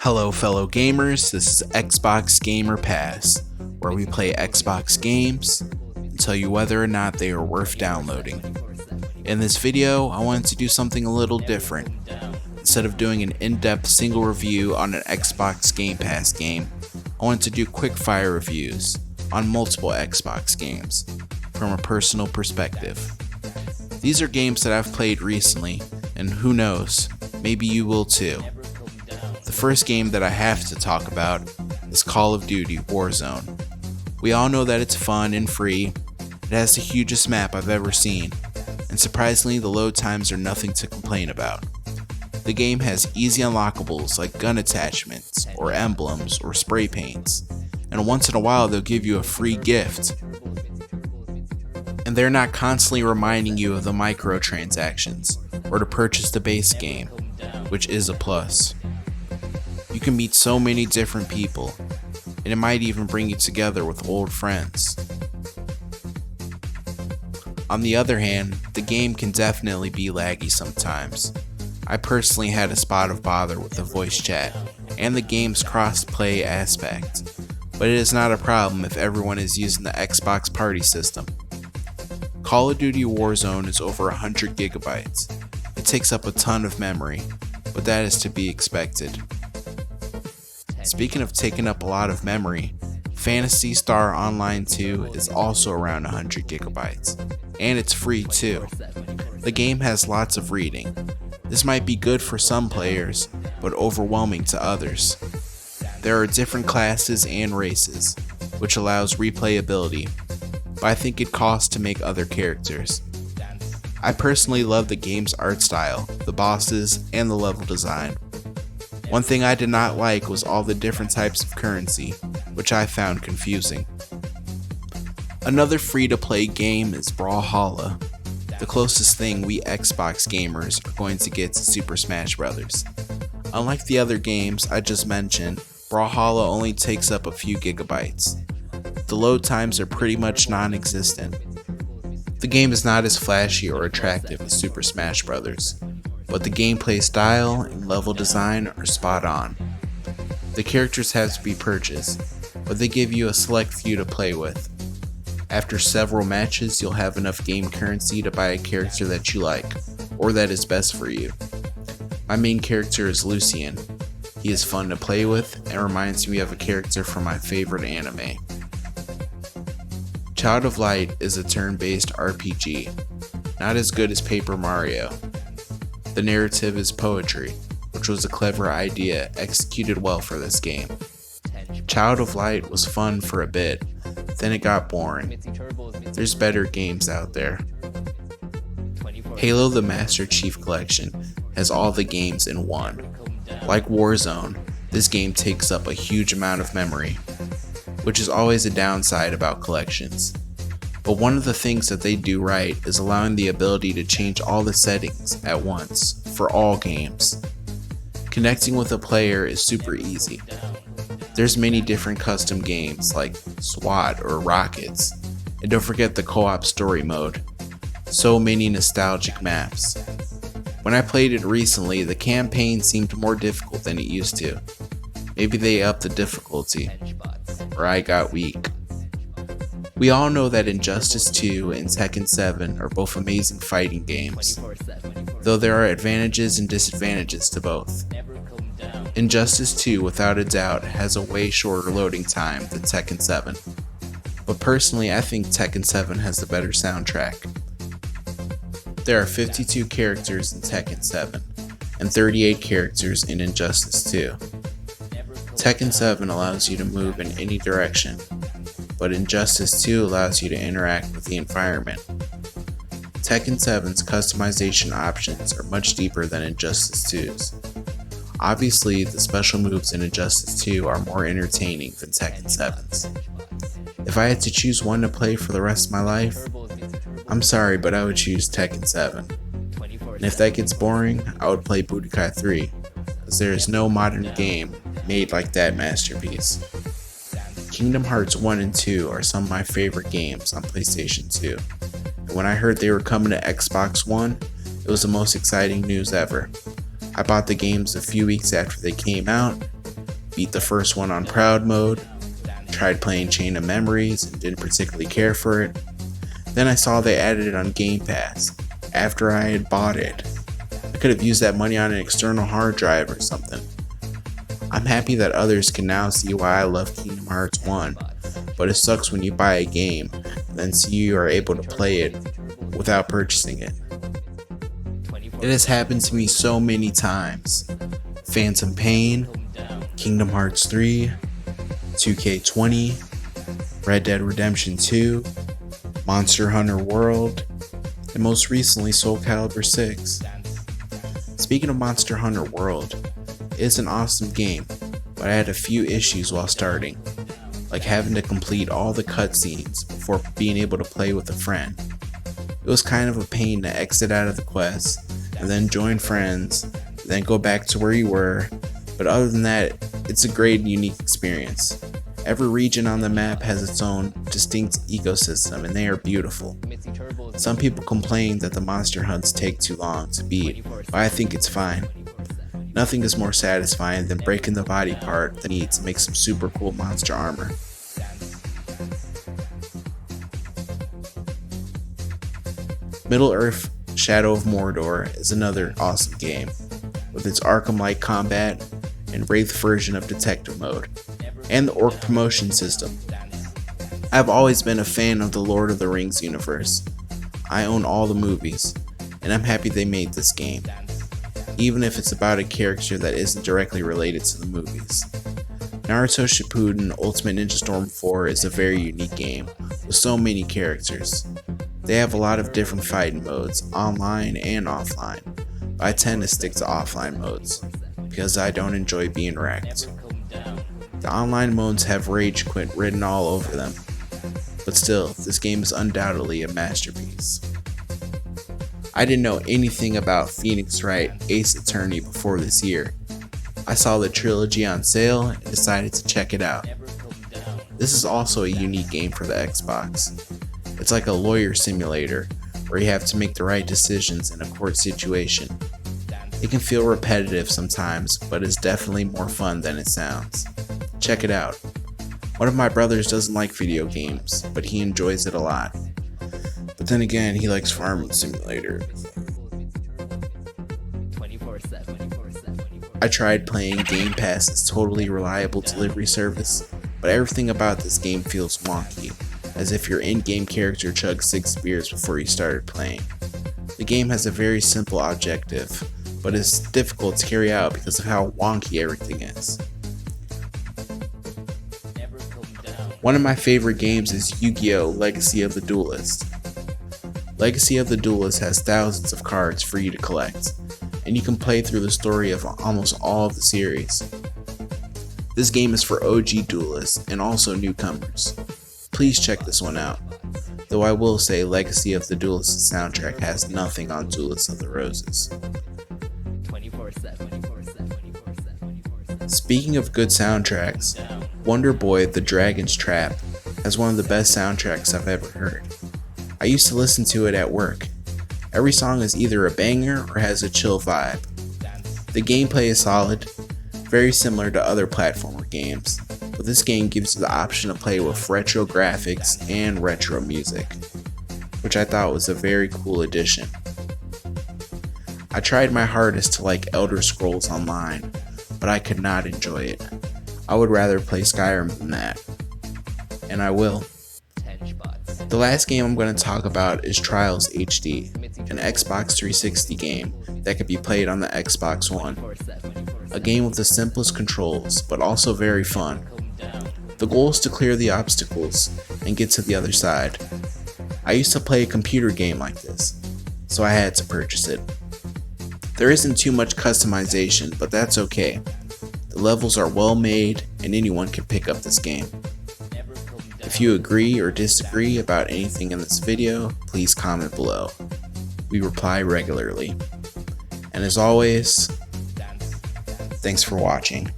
Hello fellow gamers, this is Xbox Gamer Pass, where we play Xbox games and tell you whether or not they are worth downloading. In this video, I wanted to do something a little different. Instead of doing an in-depth single review on an Xbox Game Pass game, I wanted to do quick fire reviews on multiple Xbox games from a personal perspective. These are games that I've played recently, and who knows, maybe you will too. The first game that I have to talk about is Call of Duty Warzone. We all know that it's fun and free, it has the hugest map I've ever seen, and surprisingly the load times are nothing to complain about. The game has easy unlockables like gun attachments, or emblems, or spray paints, and once in a while they'll give you a free gift. And they're not constantly reminding you of the microtransactions, or to purchase the base game, which is a plus. You can meet so many different people, and it might even bring you together with old friends. On the other hand, the game can definitely be laggy sometimes. I personally had a spot of bother with the voice chat and the game's cross-play aspect, but it is not a problem if everyone is using the Xbox party system. Call of Duty Warzone is over 100 gigabytes. It takes up a ton of memory, but that is to be expected. Speaking of taking up a lot of memory, Phantasy Star Online 2 is also around 100 gigabytes, and it's free too. The game has lots of reading. This might be good for some players, but overwhelming to others. There are different classes and races, which allows replayability, but I think it costs to make other characters. I personally love the game's art style, the bosses, and the level design. One thing I did not like was all the different types of currency, which I found confusing. Another free-to-play game is Brawlhalla, the closest thing we Xbox gamers are going to get to Super Smash Bros. Unlike the other games I just mentioned, Brawlhalla only takes up a few gigabytes. The load times are pretty much non-existent. The game is not as flashy or attractive as Super Smash Bros., but the gameplay style and level design are spot on. The characters have to be purchased, but they give you a select few to play with. After several matches, you'll have enough game currency to buy a character that you like, or that is best for you. My main character is Lucian. He is fun to play with and reminds me of a character from my favorite anime. Child of Light is a turn-based RPG, not as good as Paper Mario. The narrative is poetry, which was a clever idea executed well for this game. Child of Light was fun for a bit, then it got boring. There's better games out there. Halo the Master Chief Collection has all the games in one. Like Warzone, this game takes up a huge amount of memory, which is always a downside about collections. But one of the things that they do right is allowing the ability to change all the settings at once for all games. Connecting with a player is super easy. There's many different custom games like SWAT or Rockets, and don't forget the co-op story mode. So many nostalgic maps. When I played it recently, the campaign seemed more difficult than it used to. Maybe they upped the difficulty, or I got weak. We all know that Injustice 2 and Tekken 7 are both amazing fighting games, though there are advantages and disadvantages to both. Injustice 2 without a doubt has a way shorter loading time than Tekken 7, but personally I think Tekken 7 has the better soundtrack. There are 52 characters in Tekken 7, and 38 characters in Injustice 2. Tekken 7 allows you to move in any direction, but Injustice 2 allows you to interact with the environment. Tekken 7's customization options are much deeper than Injustice 2's. Obviously, the special moves in Injustice 2 are more entertaining than Tekken 7's. If I had to choose one to play for the rest of my life, I'm sorry, but I would choose Tekken 7. And if that gets boring, I would play Budokai 3, as there is no modern game made like that masterpiece. Kingdom Hearts 1 and 2 are some of my favorite games on PlayStation 2, and when I heard they were coming to Xbox One, it was the most exciting news ever. I bought the games a few weeks after they came out, beat the first one on Proud Mode, tried playing Chain of Memories and didn't particularly care for it. Then I saw they added it on Game Pass after I had bought it. I could have used that money on an external hard drive or something. I'm happy that others can now see why I love Kingdom Hearts 1, but it sucks when you buy a game and then see you are able to play it without purchasing it. It has happened to me so many times. Phantom Pain, Kingdom Hearts 3, 2K20, Red Dead Redemption 2, Monster Hunter World, and most recently Soul Calibur 6. Speaking of Monster Hunter World, it's an awesome game, but I had a few issues while starting, like having to complete all the cutscenes before being able to play with a friend. It was kind of a pain to exit out of the quest, and then join friends, then go back to where you were, but other than that, it's a great and unique experience. Every region on the map has its own distinct ecosystem, and they are beautiful. Some people complain that the monster hunts take too long to beat, but I think it's fine. Nothing is more satisfying than breaking the body part that needs to make some super cool monster armor. Middle-earth Shadow of Mordor is another awesome game, with its Arkham-like combat and Wraith version of detective mode, and the orc promotion system. I've always been a fan of the Lord of the Rings universe. I own all the movies, and I'm happy they made this game, even if it's about a character that isn't directly related to the movies. Naruto Shippuden Ultimate Ninja Storm 4 is a very unique game, with so many characters. They have a lot of different fighting modes, online and offline, but I tend to stick to offline modes, because I don't enjoy being wrecked. The online modes have rage quit written all over them, but still, this game is undoubtedly a masterpiece. I didn't know anything about Phoenix Wright Ace Attorney before this year. I saw the trilogy on sale and decided to check it out. This is also a unique game for the Xbox. It's like a lawyer simulator, where you have to make the right decisions in a court situation. It can feel repetitive sometimes, but it's definitely more fun than it sounds. Check it out. One of my brothers doesn't like video games, but he enjoys it a lot. But then again, he likes Farming Simulator. I tried playing Game Pass's totally reliable delivery service, but everything about this game feels wonky, as if your in-game character chugged 6 beers before you started playing. The game has a very simple objective, but it's difficult to carry out because of how wonky everything is. One of my favorite games is Yugioh Legacy of the Duelist. Legacy of the Duelist has thousands of cards for you to collect, and you can play through the story of almost all of the series. This game is for OG duelists and also newcomers. Please check this one out, though I will say Legacy of the Duelist soundtrack has nothing on Duelist of the Roses. Speaking of good soundtracks, Wonder Boy The Dragon's Trap has one of the best soundtracks I've ever heard. I used to listen to it at work. Every song is either a banger or has a chill vibe. The gameplay is solid, very similar to other platformer games, but this game gives you the option to play with retro graphics and retro music, which I thought was a very cool addition. I tried my hardest to like Elder Scrolls Online, but I could not enjoy it. I would rather play Skyrim than that. And I will. The last game I'm going to talk about is Trials HD, an Xbox 360 game that can be played on the Xbox One. A game with the simplest controls, but also very fun. The goal is to clear the obstacles and get to the other side. I used to play a computer game like this, so I had to purchase it. There isn't too much customization, but that's okay. The levels are well made and anyone can pick up this game. If you agree or disagree about anything in this video, please comment below. We reply regularly. And as always, thanks for watching.